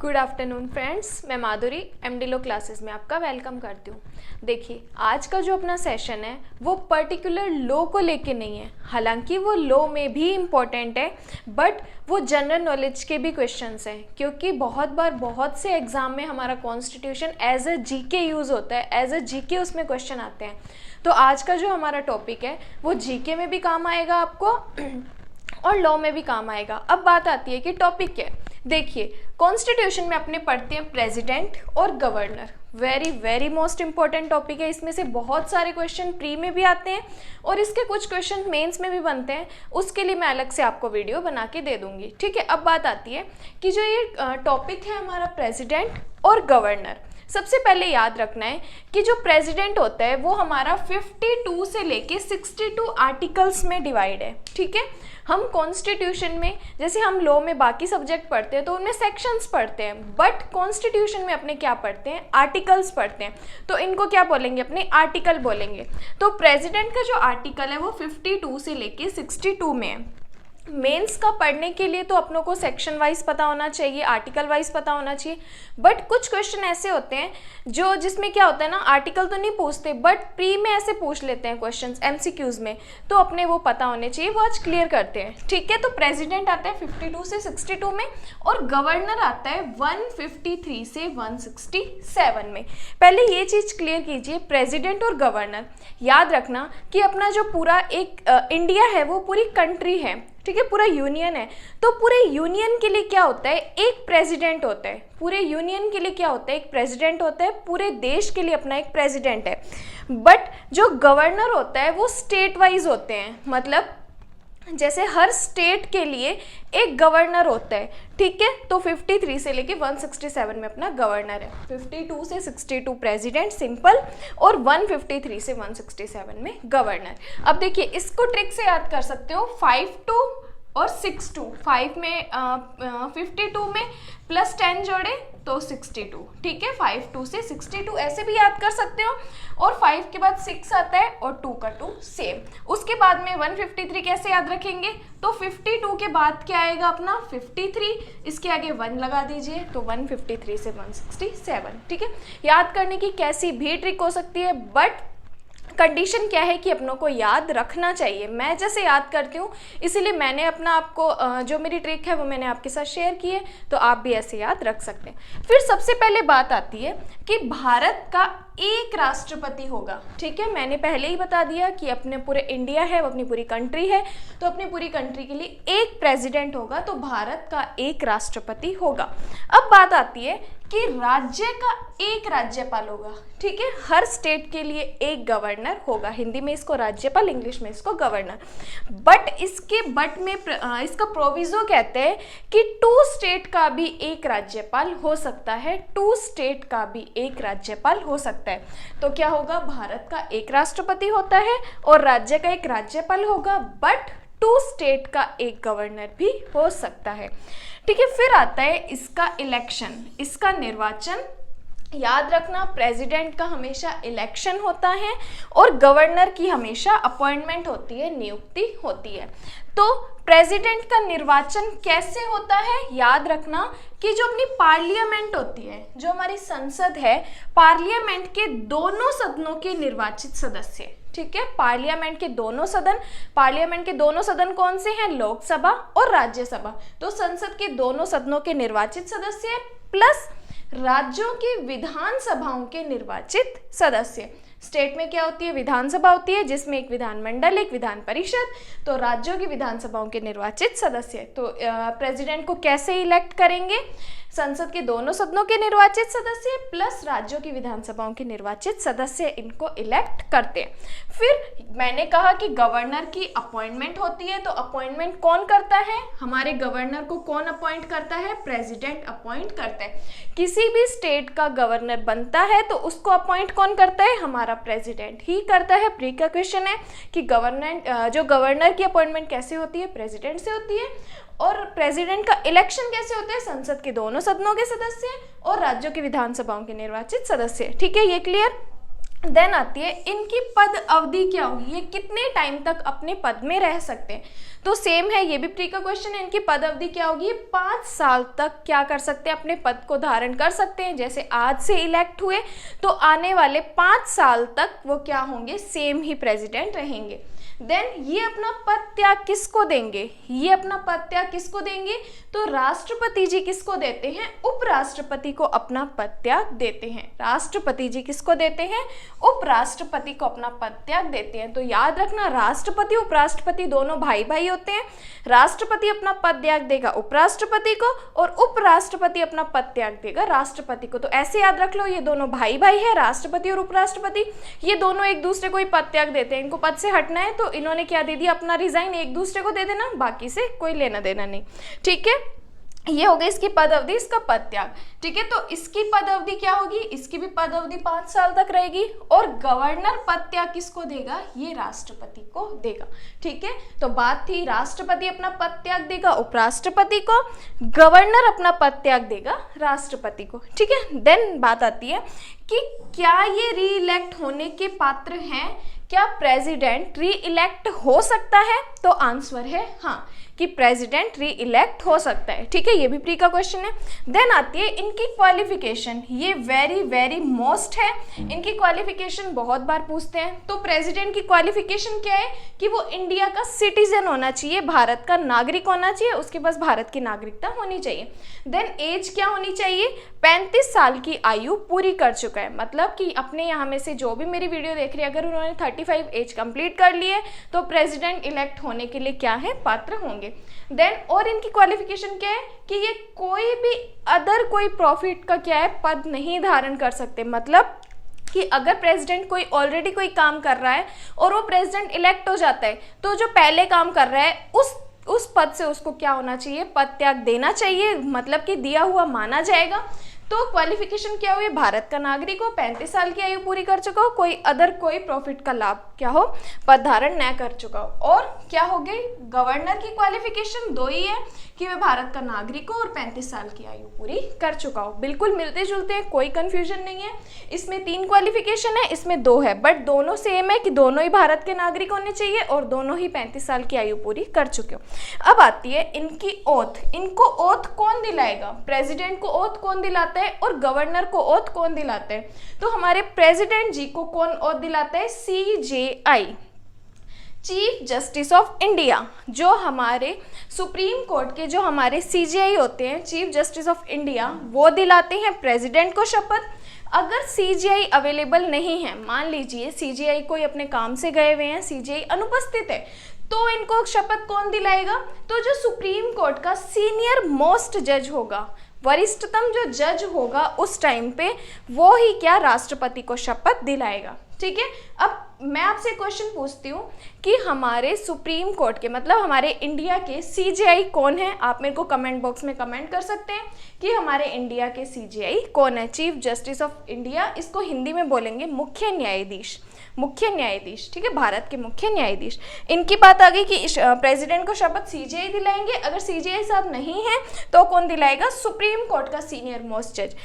Good afternoon friends, मैं माधुरी MD लो classes में आपका वेलकम करती हूँ। देखिए, आज का जो अपना सेशन है वो पर्टिकुलर लो को लेके नहीं है। हालांकि वो लो में भी इम्पोर्टेंट है, बट वो जनरल नॉलेज के भी क्वेश्चंस हैं, क्योंकि बहुत बार बहुत से एग्जाम में हमारा constitution as a GK use होता है, एज अ जीके उसमें क्वेश्चन आते हैं। तो आज का जो हमारा टॉपिक है वो जीके में भी काम आएगा आपको और लॉ में भी काम आएगा। अब बात आती है कि टॉपिक क्या है। देखिए, कॉन्स्टिट्यूशन में अपने पढ़ते हैं प्रेसिडेंट और governor. Very very most important topic है। इसमें से बहुत सारे क्वेश्चन प्री में भी आते हैं और इसके कुछ क्वेश्चन मेंस में भी बनते हैं। उसके लिए मैं अलग से आपको वीडियो बना के दे दूंगी, ठीक है। अब बात आती है कि जो ये टॉपिक है हमारा प्रेसिडेंट और गवर्नर, सबसे पहले याद रखना है कि जो प्रेसिडेंट होता है वो हमारा 52 से लेके 62 आर्टिकल्स में डिवाइड है, ठीक है। हम कॉन्स्टिट्यूशन में, जैसे हम लॉ में बाकी सब्जेक्ट पढ़ते हैं तो उनमें सेक्शंस पढ़ते हैं, बट कॉन्स्टिट्यूशन में अपने क्या पढ़ते हैं, आर्टिकल्स पढ़ते हैं। तो इनको क्या बोलेंगे, अपने आर्टिकल बोलेंगे। तो प्रेसिडेंट का जो आर्टिकल है वो 52 से लेके 62 में है। मेंस का पढ़ने के लिए तो अपनों को सेक्शन वाइज पता होना चाहिए, आर्टिकल वाइज पता होना चाहिए, बट कुछ क्वेश्चन ऐसे होते हैं जो जिसमें क्या होता है ना, आर्टिकल तो नहीं पूछते बट प्री में ऐसे पूछ लेते हैं क्वेश्चंस एमसीक्यूज में, तो अपने वो पता होने चाहिए। वो आज क्लियर करते हैं, ठीक है। तो प्रेसिडेंट आता है 52 से 62 में और गवर्नर आता है 153 से 167 में। पहले ये चीज़ क्लियर कीजिए, प्रेसिडेंट और गवर्नर। याद रखना कि अपना जो पूरा एक इंडिया है वो पूरी कंट्री है, ठीक है, पूरा यूनियन है। तो पूरे यूनियन के लिए क्या होता है, एक प्रेसिडेंट होता है। पूरे यूनियन के लिए क्या होता है, एक प्रेसिडेंट होता है। पूरे देश के लिए अपना एक प्रेसिडेंट है। बट जो गवर्नर होता है वो स्टेट वाइज होते हैं, मतलब जैसे हर स्टेट के लिए एक गवर्नर होता है, ठीक है। तो 53 से लेके 167 में अपना गवर्नर है, 52 से 62 प्रेसिडेंट सिंपल और 153 से 167 में गवर्नर। अब देखिए, इसको ट्रिक से याद कर सकते हो, 52 और 62, 5 में 52 में प्लस 10 जोड़े तो 62, ठीक है। 52 से 62 ऐसे भी याद कर सकते हो। और 5 के बाद 6 आता है और 2 का 2 सेम। उसके बाद में 153 कैसे याद रखेंगे, तो 52 के बाद क्या आएगा अपना 53, इसके आगे 1 लगा दीजिए तो 153 से 167, ठीक है। याद करने की कैसी भी ट्रिक हो सकती है, बट कंडीशन क्या है कि अपनों को याद रखना चाहिए। मैं जैसे याद करती हूँ इसीलिए मैंने अपना आपको जो मेरी ट्रिक है वो मैंने आपके साथ शेयर की है, तो आप भी ऐसे याद रख सकते हैं। फिर सबसे पहले बात आती है कि भारत का एक राष्ट्रपति होगा, ठीक है। मैंने पहले ही बता दिया कि अपने पूरे इंडिया है, वो अपनी पूरी कंट्री है, तो अपनी पूरी कंट्री के लिए एक प्रेसिडेंट होगा, तो भारत का एक राष्ट्रपति होगा। अब बात आती है कि राज्य का एक राज्यपाल होगा, ठीक है। हर स्टेट के लिए एक गवर्नर होगा। हिंदी में इसको राज्यपाल, इंग्लिश में इसको गवर्नर। बट इसके में इसका प्रोविजो कहते हैं कि 2 स्टेट का भी एक राज्यपाल हो सकता है, 2 स्टेट का भी एक राज्यपाल हो सकता है। तो क्या होगा, भारत का एक राष्ट्रपति होता है और राज्य का एक राज्यपाल होगा, बट 2 स्टेट का एक गवर्नर भी हो सकता है, ठीक है। फिर आता है इसका इलेक्शन, इसका निर्वाचन। याद रखना, प्रेसिडेंट का हमेशा इलेक्शन होता है और गवर्नर की हमेशा अपॉइंटमेंट होती है, नियुक्ति होती है। तो प्रेसिडेंट का निर्वाचन कैसे होता है, याद रखना कि जो अपनी पार्लियामेंट होती है, जो हमारी संसद है, पार्लियामेंट के दोनों सदनों के निर्वाचित सदस्य, ठीक है। पार्लियामेंट के दोनों सदन, पार्लियामेंट के दोनों सदन कौन से हैं, लोकसभा और राज्यसभा। तो संसद के दोनों सदनों के निर्वाचित सदस्य प्लस राज्यों की विधानसभाओं के निर्वाचित सदस्य। स्टेट में क्या होती है, विधानसभा होती है जिसमें एक विधानमंडल, एक विधान परिषद। तो राज्यों की विधानसभाओं के निर्वाचित सदस्य। तो प्रेसिडेंट को कैसे इलेक्ट करेंगे, संसद के दोनों सदनों के निर्वाचित सदस्य प्लस राज्यों की विधानसभाओं के निर्वाचित सदस्य, इनको इलेक्ट करते हैं। फिर मैंने कहा कि गवर्नर की अपॉइंटमेंट होती है, तो अपॉइंटमेंट कौन करता है, हमारे गवर्नर को कौन अपॉइंट करता है, प्रेसिडेंट अपॉइंट करता है। किसी भी स्टेट का गवर्नर बनता है तो उसको अपॉइंट कौन करता है, हमारा प्रेसिडेंट ही करता है। प्री का क्वेश्चन है कि जो गवर्नर की अपॉइंटमेंट कैसे होती है, प्रेसिडेंट से होती है। और प्रेसिडेंट का इलेक्शन कैसे होता है, संसद के दोनों सदनों के सदस्य और राज्यों की विधानसभाओं के निर्वाचित सदस्य, ठीक है। ये क्लियर। देन आती है इनकी पद अवधि क्या होगी, ये कितने टाइम तक अपने पद में रह सकते हैं। तो सेम है, ये भी प्री का क्वेश्चन है, इनकी पद अवधि क्या होगी, 5 साल तक क्या कर सकते हैं, अपने पद को धारण कर सकते हैं। जैसे आज से इलेक्ट हुए तो आने वाले 5 साल तक वो क्या होंगे, सेम ही प्रेसिडेंट रहेंगे। देन ये अपना पद त्याग किसको देंगे, ये अपना पद त्याग किसको देंगे, तो राष्ट्रपति जी किसको देते हैं, उपराष्ट्रपति को अपना पद त्याग देते हैं। राष्ट्रपति जी किसको देते हैं, उपराष्ट्रपति को अपना पद त्याग देते हैं। तो याद रखना, राष्ट्रपति उपराष्ट्रपति दोनों भाई भाई होते हैं। राष्ट्रपति अपना पद त्याग देगा उपराष्ट्रपति को और उपराष्ट्रपति अपना पद त्याग देगा राष्ट्रपति को। तो ऐसे याद रख लो, ये दोनों भाई भाई है, राष्ट्रपति और उपराष्ट्रपति, ये दोनों एक दूसरे को ही पद त्याग देते हैं। इनको पद से हटना है तो इन्होंने क्या दे दिया, अपना रिजाइन एक दूसरे को दे देना, बाकी से कोई लेना देना नहीं। ठीक है, ये हो गई इसकी पद अवधि, इसका पद त्याग। ठीक है, तो इसकी पद अवधि क्या होगी, इसकी भी पद अवधि 5 साल तक रहेगी। और गवर्नर पद त्याग किसको देगा, ये राष्ट्रपति को देगा। ठीक है, तो बात थी राष्ट्रपति अपना पद त्याग देगा उपराष्ट्रपति को, गवर्नर अपना पद त्याग देगा राष्ट्रपति को। ठीक है, देन बात आती है कि क्या ये री इलेक्ट होने के पात्र हैं, क्या प्रेसिडेंट री इलेक्ट हो सकता है, तो आंसर है हाँ, कि प्रेसिडेंट री इलेक्ट हो सकता है। ठीक है, ये भी प्री का क्वेश्चन है। देन आती है इनकी क्वालिफिकेशन, ये वेरी वेरी मोस्ट है, इनकी क्वालिफिकेशन बहुत बार पूछते हैं। तो प्रेसिडेंट की क्वालिफिकेशन क्या है कि वो इंडिया का सिटीजन होना चाहिए, भारत का नागरिक होना चाहिए, उसके पास भारत की नागरिकता होनी चाहिए। देन एज क्या होनी चाहिए, 35 साल की आयु पूरी कर चुका है। मतलब कि अपने यहाँ में से जो भी मेरी वीडियो देख रही है, अगर उन्होंने 35 एज कंप्लीट कर ली है तो प्रेसिडेंट इलेक्ट होने के लिए क्या है, पात्र होंगे। देन और इनकी क्वालिफिकेशन क्या है कि ये कोई भी अदर कोई प्रॉफिट का क्या है, पद नहीं धारण कर सकते। मतलब कि अगर प्रेसिडेंट कोई ऑलरेडी कोई काम कर रहा है और वो प्रेसिडेंट इलेक्ट हो जाता है तो जो पहले काम कर रहा है उस पद से उसको क्या होना चाहिए, पद त्याग देना चाहिए, मतलब कि दिया हुआ माना जाएगा। तो क्वालिफिकेशन क्या हुई, भारत का नागरिक हो, 35 साल की आयु पूरी कर चुका हो, कोई प्रॉफिट का लाभ क्या हो, पद धारण न कर चुका हो। और क्या हो गई, गवर्नर की क्वालिफिकेशन 2 ही है कि वह भारत का नागरिक हो और 35 साल की आयु पूरी कर चुका हो। बिल्कुल मिलते जुलते हैं, कोई कंफ्यूजन नहीं है। इसमें 3 क्वालिफिकेशन है, इसमें 2 है, बट दोनों सेम है कि दोनों ही भारत के नागरिक होने चाहिए और दोनों ही 35 साल की आयु पूरी कर चुके हो। अब आती है इनकी ओथ, इनको ओथ कौन दिलाएगा, प्रेसिडेंट को ओथ कौन दिलाता है और गवर्नर को ओथ कौन दिलाते हैं। तो हमारे प्रेसिडेंट जी को कौन ओथ दिलाता है, CJI, chief justice of India. जो हमारे सुप्रीम कोर्ट के जो हमारे CJI होते हैं, चीफ जस्टिस ऑफ इंडिया, वो दिलाते हैं प्रेसिडेंट को शपथ। अगर CJI अवेलेबल नहीं है, मान लीजिए CJI कोई अपने काम से गए हुए हैं, CJI अनुपस्थित है, तो इनको शपथ कौन दिलाएगा, तो जो सुप्रीम कोर्ट का सीनियर मोस्ट जज होगा, वरिष्ठतम जो जज होगा उस टाइम पे, वो ही क्या राष्ट्रपति को शपथ दिलाएगा। ठीक है, अब मैं आपसे क्वेश्चन पूछती हूँ कि हमारे सुप्रीम कोर्ट के, मतलब हमारे इंडिया के CJI कौन है। आप मेरे को कमेंट बॉक्स में कमेंट कर सकते हैं कि हमारे इंडिया के CJI कौन है, चीफ जस्टिस ऑफ इंडिया, इसको हिंदी में बोलेंगे मुख्य न्यायाधीश, मुख्य न्यायाधीश। ठीक है, भारत के मुख्य न्यायाधीश। इनकी बात आ गई कि प्रेसिडेंट को शपथ CJI दिलाएंगे। अगर CJI साहब नहीं है तो कौन दिलाएगा, सुप्रीम कोर्ट का सीनियर मोस्ट जज।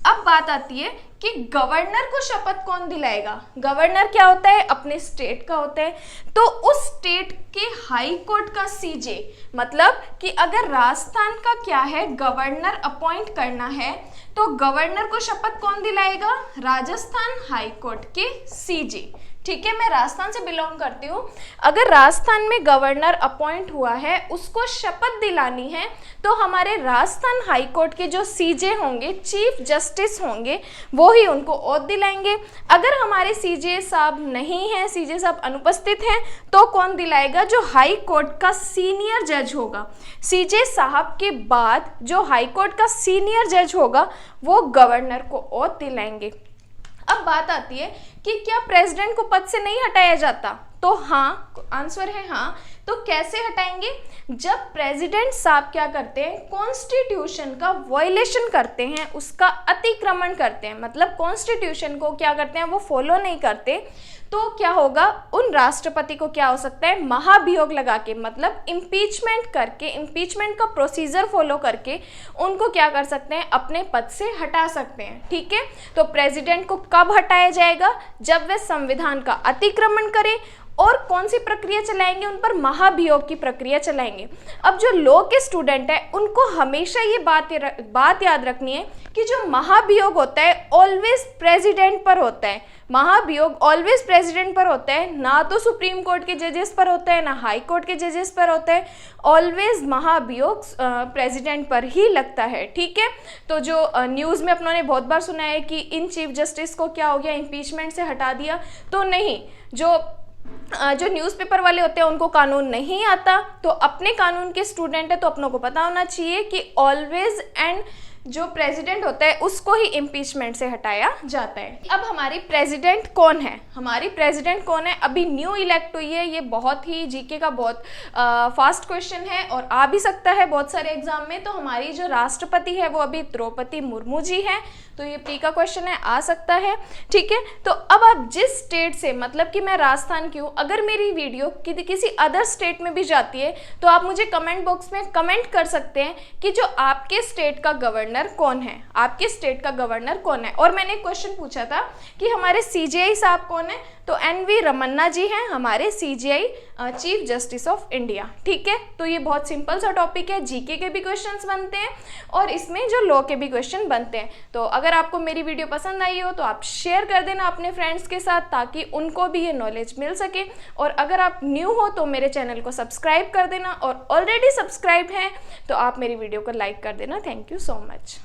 अब बात आती है कि गवर्नर को शपथ कौन दिलाएगा। गवर्नर क्या होता है, अपने स्टेट का होता है, तो उस स्टेट के हाई कोर्ट का CJ, मतलब कि अगर राजस्थान का क्या है, गवर्नर अपॉइंट करना है, तो गवर्नर को शपथ कौन दिलाएगा, राजस्थान हाई कोर्ट के CJ। ठीक है, मैं राजस्थान से बिलोंग करती हूँ। अगर राजस्थान में गवर्नर अपॉइंट हुआ है, उसको शपथ दिलानी है, तो हमारे राजस्थान हाई कोर्ट के जो CJ होंगे, चीफ जस्टिस होंगे, वो ही उनको ओथ दिलाएंगे। अगर हमारे CJ साहब नहीं हैं, CJ साहब अनुपस्थित हैं, तो कौन दिलाएगा, जो हाई कोर्ट का सीनियर जज होगा। CJ साहब के बाद जो हाई कोर्ट का सीनियर जज होगा वो गवर्नर को ओथ दिलाएंगे। अब बात आती है कि क्या प्रेसिडेंट को पद से नहीं हटाया जाता, तो हाँ, आंसर है हाँ। तो तो कैसे हटाएंगे? जब प्रेसिडेंट साहब क्या करते हैं, कॉन्स्टिट्यूशन का वायलेशन करते हैं, उसका अतिक्रमण करते हैं, मतलब कॉन्स्टिट्यूशन को क्या करते हैं, वो फॉलो नहीं करते, तो क्या होगा, उन राष्ट्रपति को क्या हो सकता है, महाभियोग लगा के, मतलब इम्पीचमेंट करके, इम्पीचमेंट का प्रोसीजर फॉलो करके उनको क्या कर सकते हैं, अपने पद से हटा सकते हैं। ठीक है, तो प्रेसिडेंट को कब हटाया जाएगा? जब वे संविधान का अतिक्रमण करे। और कौन सी प्रक्रिया चलाएंगे? उन पर महाभियोग की प्रक्रिया चलाएंगे। अब जो लॉ के स्टूडेंट है उनको हमेशा ये बात याद रखनी है कि जो महाभियोग होता है ऑलवेज प्रेसिडेंट पर होता है। महाभियोग ऑलवेज प्रेसिडेंट पर होता है, ना तो सुप्रीम कोर्ट के जजेस पर होता है, ना हाई कोर्ट के जजेस पर होता है। ऑलवेज महाभियोग प्रेसिडेंट पर ही लगता है। ठीक है, तो जो न्यूज़ में अपनों ने बहुत बार सुना है कि इन चीफ जस्टिस को क्या हो गया, इम्पीचमेंट से हटा दिया, तो नहीं, जो न्यूज़पेपर वाले होते हैं उनको कानून नहीं आता, तो अपने कानून के स्टूडेंट है तो अपनों को पता होना चाहिए कि ऑलवेज एंड जो प्रेसिडेंट होता है उसको ही इम्पीचमेंट से हटाया जाता है। अब हमारी प्रेसिडेंट कौन है? हमारी प्रेसिडेंट कौन है? अभी न्यू इलेक्ट हुई है। ये बहुत ही जीके का बहुत फास्ट क्वेश्चन है और आ भी सकता है बहुत सारे एग्जाम में। तो हमारी जो राष्ट्रपति है वो अभी द्रौपदी मुर्मू जी है, तो ये प्री का क्वेश्चन है, आ सकता है। ठीक है, तो अब आप जिस स्टेट से, मतलब कि मैं राजस्थान की हूँ, अगर मेरी वीडियो किसी अदर स्टेट में भी जाती है तो आप मुझे कमेंट बॉक्स में कमेंट कर सकते हैं कि जो आपके स्टेट का गवर्नर कौन है, आपके स्टेट का गवर्नर कौन है। और मैंने एक क्वेश्चन पूछा था कि हमारे सीजेआई साहब कौन है, तो एनवी रमन्ना जी हैं हमारे CJI chief justice of India. ठीक है, तो ये बहुत सिंपल सा टॉपिक है, जीके के भी क्वेश्चंस बनते हैं और इसमें जो लॉ के भी क्वेश्चन बनते हैं। तो अगर आपको मेरी वीडियो पसंद आई हो तो आप शेयर कर देना अपने फ्रेंड्स के साथ, ताकि उनको भी ये नॉलेज मिल सके। और अगर आप न्यू हो तो मेरे चैनल को सब्सक्राइब कर देना, और ऑलरेडी सब्सक्राइब हैं तो आप मेरी वीडियो को लाइक कर देना। Thank you so much.